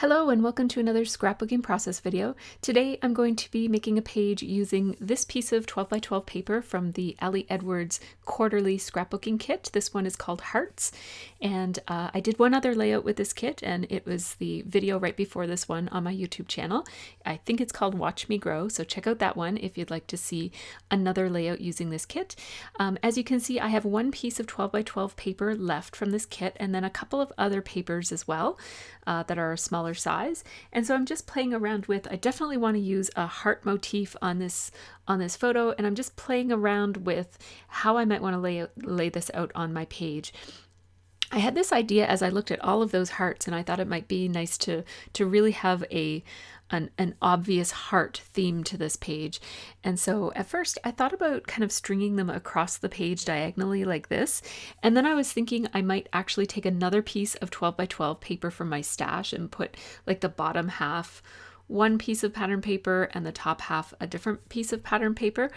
Hello and welcome to another scrapbooking process video. Today I'm going to be making a page using this piece of 12 by 12 paper from the Ali Edwards quarterly scrapbooking kit. This one is called Hearts, and I did one other layout with this kit, and it was the video right before this one on my YouTube channel. I think it's called Watch Me Grow, so check out that one if you'd like to see another layout using this kit. As you can see, I have one piece of 12 by 12 paper left from this kit, and then a couple of other papers as well that are a smaller size. And so I'm just playing around with, I definitely want to use a heart motif on this photo, and I'm just playing around with how I might want to lay this out on my page. I had this idea as I looked at all of those hearts, and I thought it might be nice to really have an obvious heart theme to this page. And so at first I thought about kind of stringing them across the page diagonally like this. And then I was thinking I might actually take another piece of 12 by 12 paper from my stash and put like the bottom half one piece of pattern paper and the top half a different piece of pattern paper,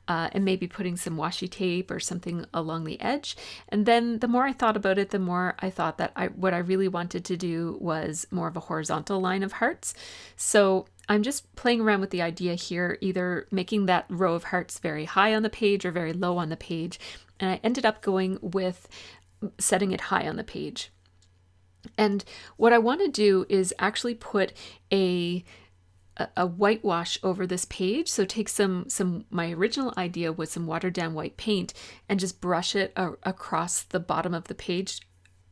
and maybe putting some washi tape or something along the edge. And then the more I thought about it, the more I thought that what I really wanted to do was more of a horizontal line of hearts. So I'm just playing around with the idea here, either making that row of hearts very high on the page or very low on the page. And I ended up going with setting it high on the page. And what I want to do is actually put a whitewash over this page. So take my original idea was some watered down white paint and just brush it across the bottom of the page,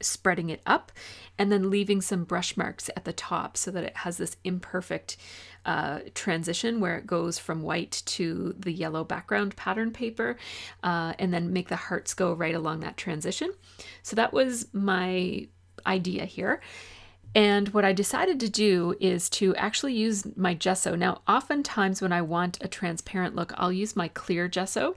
spreading it up, and then leaving some brush marks at the top so that it has this imperfect transition where it goes from white to the yellow background pattern paper, and then make the hearts go right along that transition. So that was my idea here. And what I decided to do is to actually use my gesso. Now, oftentimes when I want a transparent look, I'll use my clear gesso,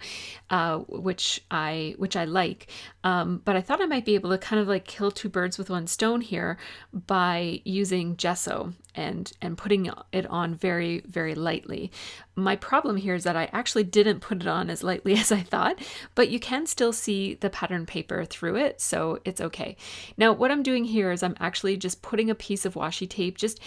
which I like. But I thought I might be able to kind of like kill two birds with one stone here by using gesso and putting it on very, very lightly. My problem here is that I actually didn't put it on as lightly as I thought, but you can still see the pattern paper through it, so it's okay. Now, what I'm doing here is I'm actually just putting a piece of washi tape just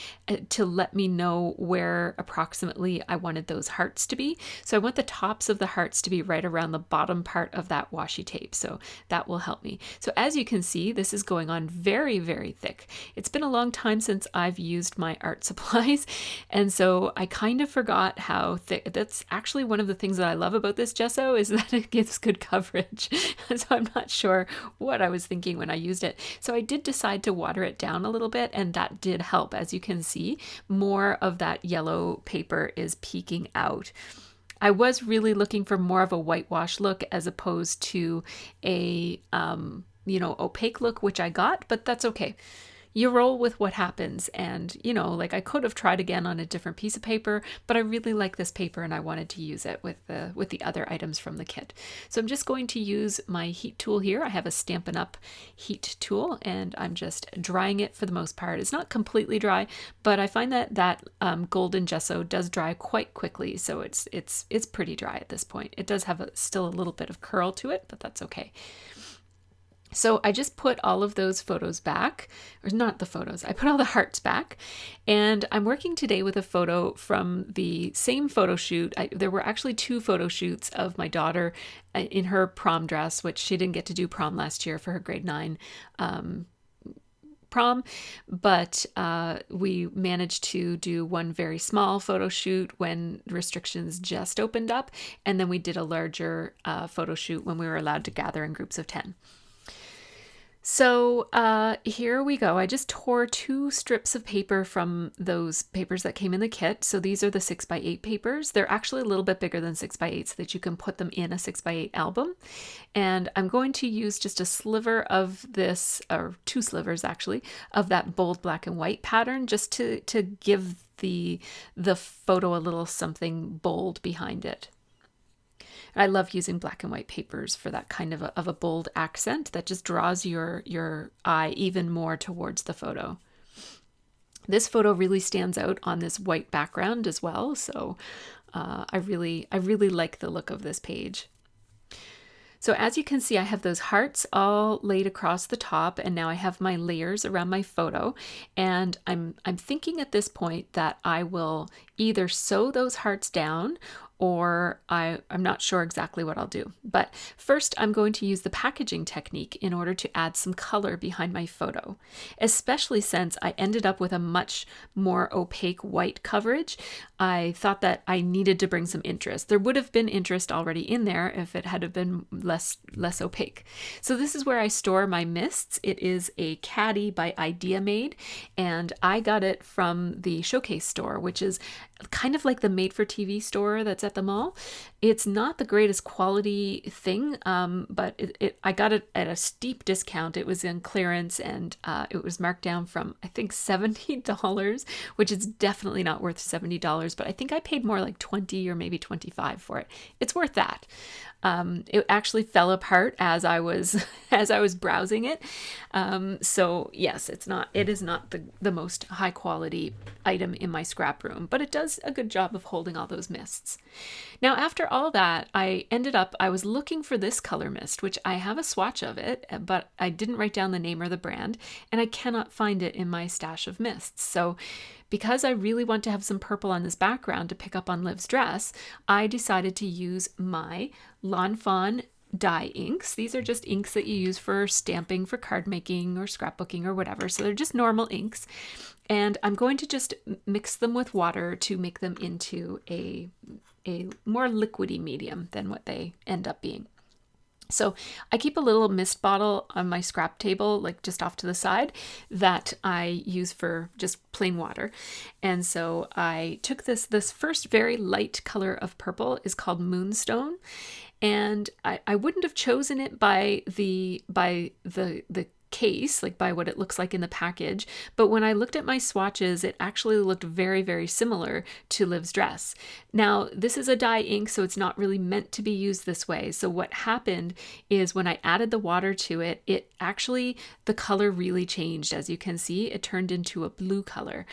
to let me know where approximately I wanted those hearts to be. So I want the tops of the hearts to be right around the bottom part of that washi tape, so that will help me. So as you can see, this is going on very, very thick. It's been a long time since I've used my art supplies, and so I kind of forgot how thick. That's actually one of the things that I love about this gesso, is that it gives good coverage. So I'm not sure what I was thinking when I used it. So I did decide to water it down a little bit, and that did help. As you can see, more of that yellow paper is peeking out. I was really looking for more of a whitewash look as opposed to a opaque look, which I got, but that's okay. You roll with what happens, and like I could have tried again on a different piece of paper, but I really like this paper and I wanted to use it with the other items from the kit. So I'm just going to use my heat tool here. I have a Stampin Up heat tool, and I'm just drying it for the most part. It's not completely dry, but I find that golden gesso does dry quite quickly, so it's pretty dry at this point. It does have still a little bit of curl to it, but that's okay. So I just put all of those photos back, or not the photos, I put all the hearts back, and I'm working today with a photo from the same photo shoot. There were actually two photo shoots of my daughter in her prom dress, which she didn't get to do prom last year for her grade 9 prom, but we managed to do one very small photo shoot when restrictions just opened up, and then we did a larger photo shoot when we were allowed to gather in groups of 10. So here we go. I just tore two strips of paper from those papers that came in the kit. So these are the 6x8 papers. They're actually a little bit bigger than 6x8 so that you can put them in a 6x8 album. And I'm going to use just a sliver of this, or two slivers actually, of that bold black and white pattern, just to give the photo a little something bold behind it. I love using black and white papers for that kind of a bold accent that just draws your eye even more towards the photo. This photo really stands out on this white background as well, so I really like the look of this page. So as you can see, I have those hearts all laid across the top, and now I have my layers around my photo. And I'm thinking at this point that I will either sew those hearts down, or I'm not sure exactly what I'll do. But first I'm going to use the packaging technique in order to add some color behind my photo, especially since I ended up with a much more opaque white coverage. I thought that I needed to bring some interest. There would have been interest already in there if it had been less opaque. So this is where I store my mists. It is a caddy by Idea Made, and I got it from the Showcase store, which is kind of like the made for TV store that's at the mall. It's not the greatest quality thing, but I got it at a steep discount. It was in clearance, and it was marked down from, I think, $70, which is definitely not worth $70, but I think I paid more like $20 or maybe $25 for it. It's worth that. It actually fell apart as I was browsing it. So yes, it is not the most high quality item in my scrap room, but it does a good job of holding all those mists. Now, after all that, I was looking for this color mist, which I have a swatch of it, but I didn't write down the name or the brand, and I cannot find it in my stash of mists. So because I really want to have some purple on this background to pick up on Liv's dress, I decided to use my Lawn Fawn dye inks. These are just inks that you use for stamping, for card making or scrapbooking or whatever. So they're just normal inks. And I'm going to just mix them with water to make them into a more liquidy medium than what they end up being. So I keep a little mist bottle on my scrap table, like just off to the side, that I use for just plain water. And so I took this first very light color of purple is called Moonstone. And I wouldn't have chosen it by the case, like by what it looks like in the package, but when I looked at my swatches, it actually looked very, very similar to Liv's dress. Now, this is a dye ink, so it's not really meant to be used this way. So what happened is when I added the water to it, the color really changed. As you can see, it turned into a blue color,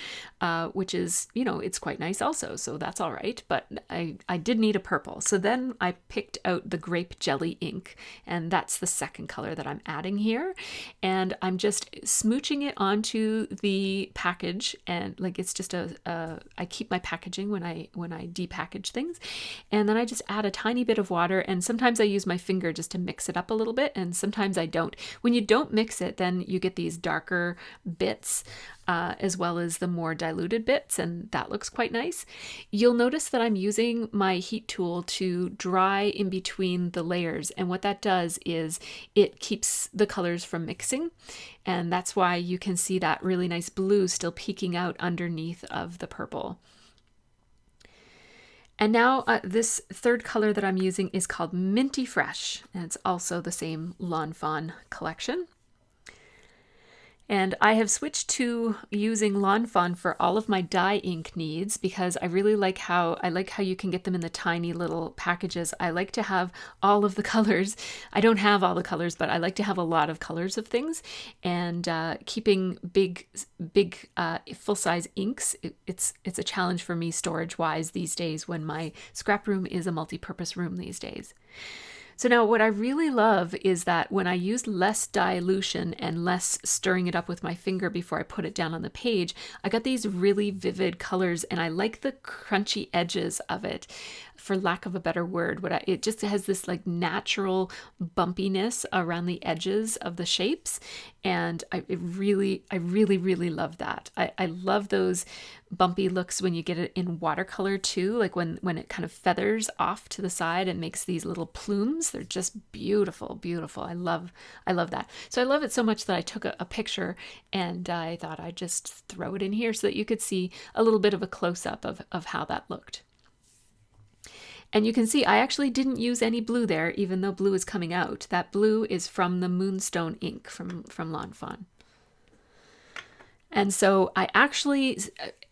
which is, it's quite nice also, so that's all right, but I did need a purple. So then I picked out the grape jelly ink, and that's the second color that I'm adding here. And I'm just smooching it onto the package, and like it's just I keep my packaging when I depackage things, and then I just add a tiny bit of water, and sometimes I use my finger just to mix it up a little bit, and sometimes I don't. When you don't mix it, then you get these darker bits, as well as the more diluted bits, and that looks quite nice. You'll notice that I'm using my heat tool to dry in between the layers, and what that does is it keeps the colors from mixing, and that's why you can see that really nice blue still peeking out underneath of the purple. And now this third color that I'm using is called Minty Fresh, and it's also the same Lawn Fawn collection. And I have switched to using Lawn Fawn for all of my dye ink needs because I really like how you can get them in the tiny little packages. I like to have all of the colors. I don't have all the colors, but I like to have a lot of colors of things. And keeping big full-size inks, it's a challenge for me storage-wise these days when my scrap room is a multi-purpose room these days. So now what I really love is that when I use less dilution and less stirring it up with my finger before I put it down on the page, I got these really vivid colors, and I like the crunchy edges of it, for lack of a better word. It just has this like natural bumpiness around the edges of the shapes, and I really love that. I love those bumpy looks when you get it in watercolor too, like when it kind of feathers off to the side and makes these little plumes. They're just beautiful. I love that. So I love it so much that I took a picture, and I thought I'd just throw it in here so that you could see a little bit of a close-up of how that looked. And you can see I actually didn't use any blue there, even though blue is coming out. That blue is from the Moonstone ink from Lawn Fawn. And so I actually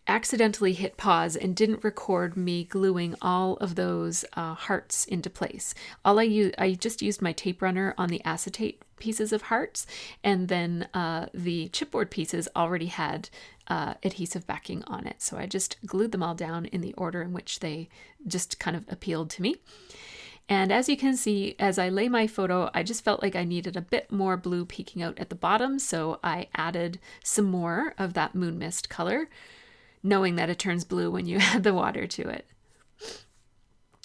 accidentally hit pause and didn't record me gluing all of those hearts into place. I just used my tape runner on the acetate pieces of hearts, and then the chipboard pieces already had adhesive backing on it. So I just glued them all down in the order in which they just kind of appealed to me. And as you can see, as I lay my photo, I just felt like I needed a bit more blue peeking out at the bottom, so I added some more of that moon mist color, knowing that it turns blue when you add the water to it.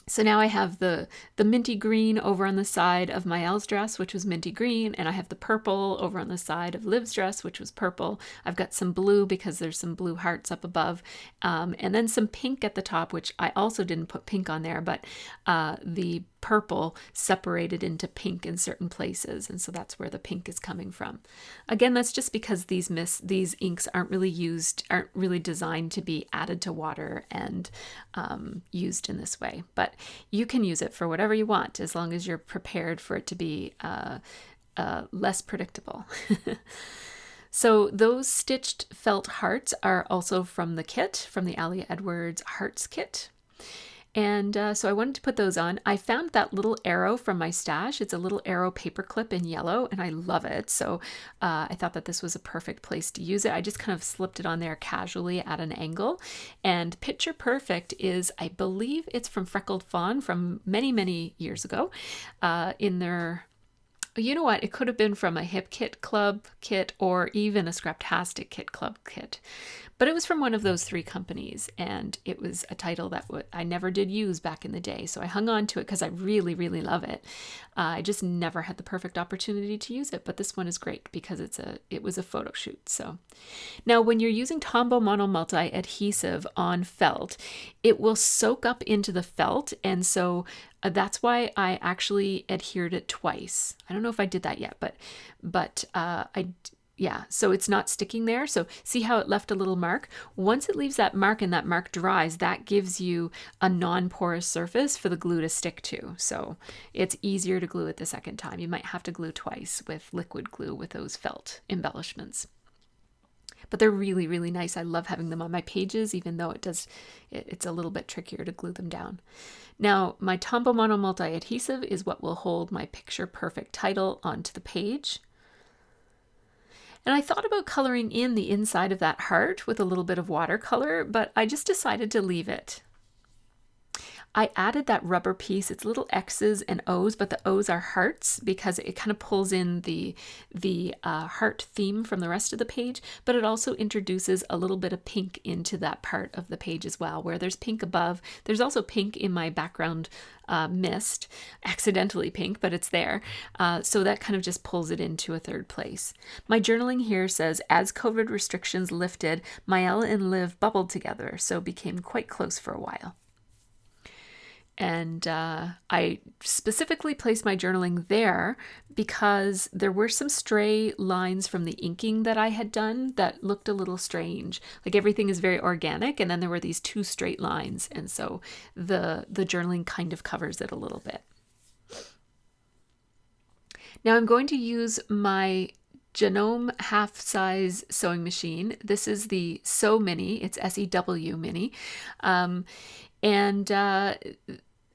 So now I have the minty green over on the side of Maëlle's dress, which was minty green, and I have the purple over on the side of Liv's dress, which was purple. I've got some blue because there's some blue hearts up above, and then some pink at the top, which I also didn't put pink on there, but the purple separated into pink in certain places, and so that's where the pink is coming from. Again, that's just because these inks aren't really designed to be added to water and used in this way, but you can use it for whatever you want as long as you're prepared for it to be less predictable. So those stitched felt hearts are also from the kit, from the Ali Edwards Hearts kit. And so I wanted to put those on. I found that little arrow from my stash. It's a little arrow paper clip in yellow, and I love it. So I thought that this was a perfect place to use it. I just kind of slipped it on there casually at an angle. And Picture Perfect is, I believe it's from Freckled Fawn from many, many years ago in their... You know what? It could have been from a Hip Kit Club kit or even a Scraptastic Kit Club kit. But it was from one of those three companies, and it was a title that I never did use back in the day. So I hung on to it because I really, really love it. I just never had the perfect opportunity to use it, but this one is great because it was a photo shoot. So now when you're using Tombow Mono Multi adhesive on felt, it will soak up into the felt, and so that's why I actually adhered it twice. I don't know if I did that yet, but yeah, so it's not sticking there. So see how it left a little mark? Once it leaves that mark and that mark dries, that gives you a non-porous surface for the glue to stick to. So it's easier to glue it the second time. You might have to glue twice with liquid glue with those felt embellishments. But they're really, really nice. I love having them on my pages, even though it's a little bit trickier to glue them down. Now, my Tombow Mono Multi adhesive is what will hold my Picture Perfect title onto the page. And I thought about coloring in the inside of that heart with a little bit of watercolor, but I just decided to leave it. I added that rubber piece. It's little X's and O's, but the O's are hearts because it kind of pulls in the heart theme from the rest of the page, but it also introduces a little bit of pink into that part of the page as well. Where there's pink above, there's also pink in my background mist, accidentally pink, but it's there. So that kind of just pulls it into a third place. My journaling here says, as COVID restrictions lifted, Maëlle and Liv bubbled together, so became quite close for a while. And I specifically placed my journaling there because there were some stray lines from the inking that I had done that looked a little strange. Like everything is very organic, and then there were these two straight lines, and so the journaling kind of covers it a little bit. Now I'm going to use my Genome half-size sewing machine. This is the Sew Mini. It's SEW Mini.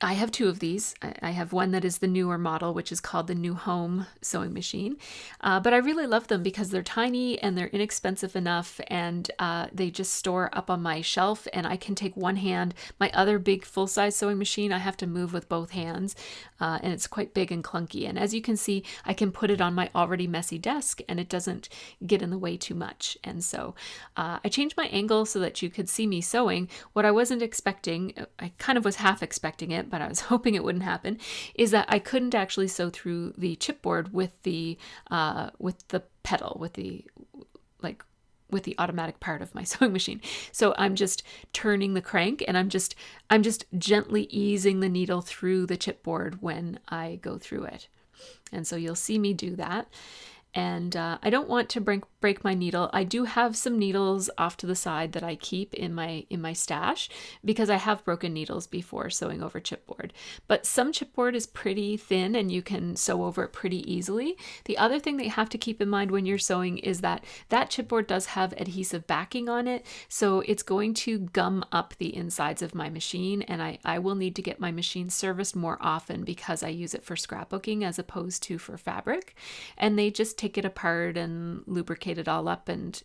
I have two of these. I have one that is the newer model, which is called the New Home sewing machine. But I really love them because they're tiny and they're inexpensive enough, and they just store up on my shelf, and I can take one hand. My other big full-size sewing machine, I have to move with both hands, and it's quite big and clunky. And as you can see, I can put it on my already messy desk, and it doesn't get in the way too much. And so I changed my angle so that you could see me sewing. What I wasn't expecting, I kind of was half expecting it, but I was hoping it wouldn't happen, is that I couldn't actually sew through the chipboard with the pedal, with the automatic part of my sewing machine. So I'm just turning the crank, and I'm just gently easing the needle through the chipboard when I go through it. And so you'll see me do that. And I don't want to break my needle. I do have some needles off to the side that I keep in my stash because I have broken needles before sewing over chipboard. But some chipboard is pretty thin and you can sew over it pretty easily. The other thing that you have to keep in mind when you're sewing is that chipboard does have adhesive backing on it, so it's going to gum up the insides of my machine, and I will need to get my machine serviced more often because I use it for scrapbooking as opposed to for fabric, and they just take it apart and lubricate it all up and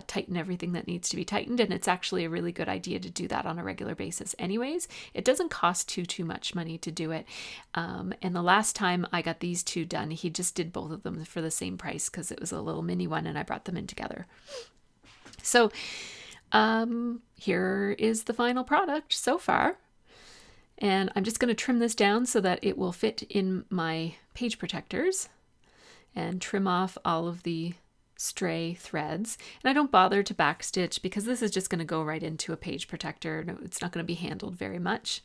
tighten everything that needs to be tightened. And it's actually a really good idea to do that on a regular basis anyways. It doesn't cost too much money to do it. And the last time I got these two done, he just did both of them for the same price because it was a little mini one and I brought them in together. So here is the final product so far. And I'm just going to trim this down so that it will fit in my page protectors and trim off all of the stray threads. And I don't bother to backstitch because this is just going to go right into a page protector. No, it's not going to be handled very much.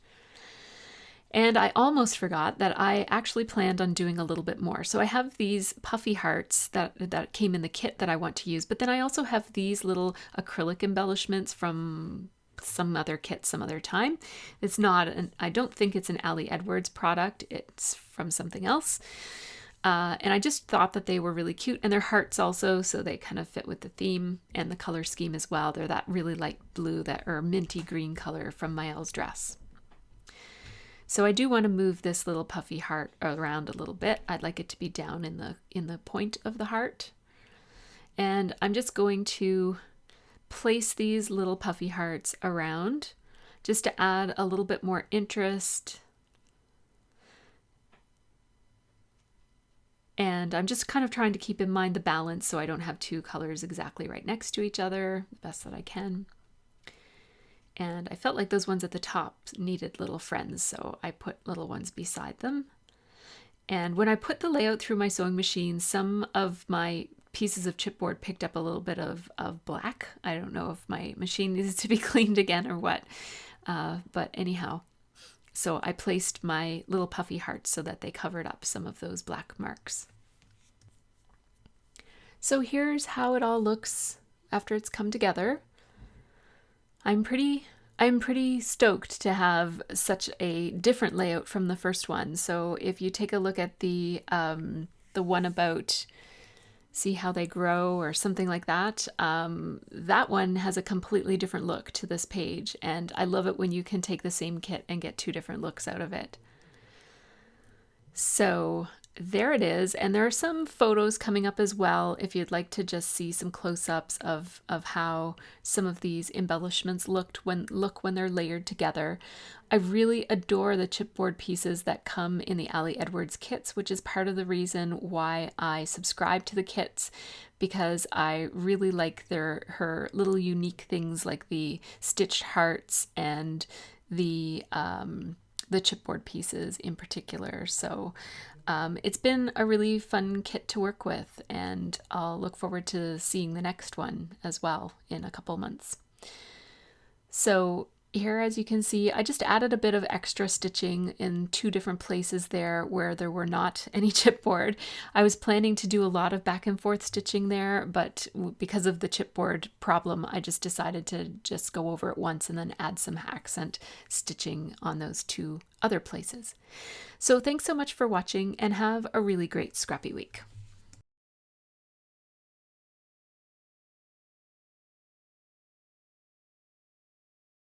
And I almost forgot that I actually planned on doing a little bit more. So I have these puffy hearts that came in the kit that I want to use, but then I also have these little acrylic embellishments from some other kit some other time. It's not I don't think it's an Ali Edwards product. It's from something else. And I just thought that they were really cute, and they're hearts also, so they kind of fit with the theme and the color scheme as well. They're that really light blue or minty green color from Maelle's dress. So I do want to move this little puffy heart around a little bit. I'd like it to be down in the point of the heart. And I'm just going to place these little puffy hearts around just to add a little bit more interest. And I'm just kind of trying to keep in mind the balance so I don't have two colors exactly right next to each other, the best that I can. And I felt like those ones at the top needed little friends, so I put little ones beside them. And when I put the layout through my sewing machine, some of my pieces of chipboard picked up a little bit of black. I don't know if my machine needs to be cleaned again or what, but anyhow. So I placed my little puffy hearts so that they covered up some of those black marks. So here's how it all looks after it's come together. I'm pretty stoked to have such a different layout from the first one. So if you take a look at the one about see how they grow or something like that, that one has a completely different look to this page. And I love it when you can take the same kit and get two different looks out of it. So there it is. And there are some photos coming up as well if you'd like to just see some close-ups of how some of these embellishments look when they're layered together. I really adore the chipboard pieces that come in the Ali Edwards kits, which is part of the reason why I subscribe to the kits, because I really like her little unique things like the stitched hearts and the chipboard pieces in particular. So it's been a really fun kit to work with, and I'll look forward to seeing the next one as well in a couple months. So here, as you can see, I just added a bit of extra stitching in two different places there where there were not any chipboard. I was planning to do a lot of back and forth stitching there, but because of the chipboard problem, I just decided to just go over it once and then add some accent stitching on those two other places. So thanks so much for watching, and have a really great scrappy week.